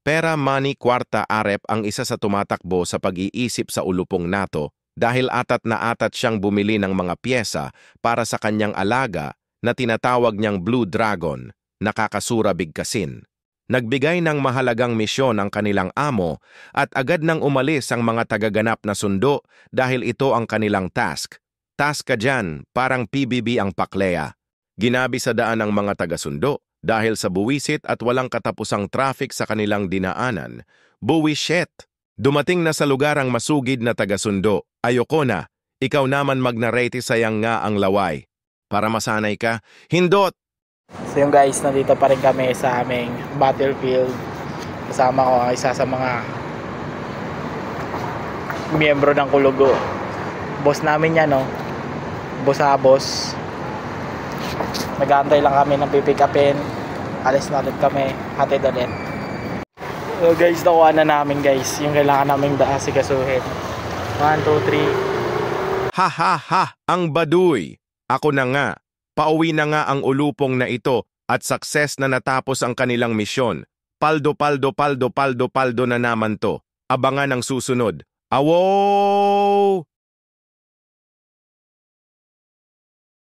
Pera, money, kwarta, arep ang isa sa tumatakbo sa pag-iisip sa ulupong NATO dahil atat na atat siyang bumili ng mga pyesa para sa kanyang alaga na tinatawag niyang Blue Dragon, nakakasura bigkasin. Nagbigay ng mahalagang misyon ang kanilang amo at agad nang umalis ang mga tagaganap na sundo dahil ito ang kanilang task. Task ka dyan, parang PBB ang paklea. Ginabi sa daan ang mga taga-sundo dahil sa buwisit at walang katapusang traffic sa kanilang dinaanan. Buwisit! Dumating na sa lugar ang masugid na taga-sundo. Ayoko na, ikaw naman magnarete sayang nga ang laway. Para masanay ka, hindot! So yung guys, nandito pa rin kami sa aming battlefield. Kasama ko ang isa sa mga miyembro ng Kulugo. Boss namin yan, no? Boss. Nag-aantay lang kami ng pipick upin. Alis na ulit kami, hatid ulit. So guys, nakuha na namin guys yung kailangan naming asikasuhin. 1, 2, 3. Ha ha ha! Ang baduy! Ako na nga. Pauwi na nga ang ulupong na ito at success na natapos ang kanilang misyon. Paldo na naman to. Abangan ang susunod. Awo!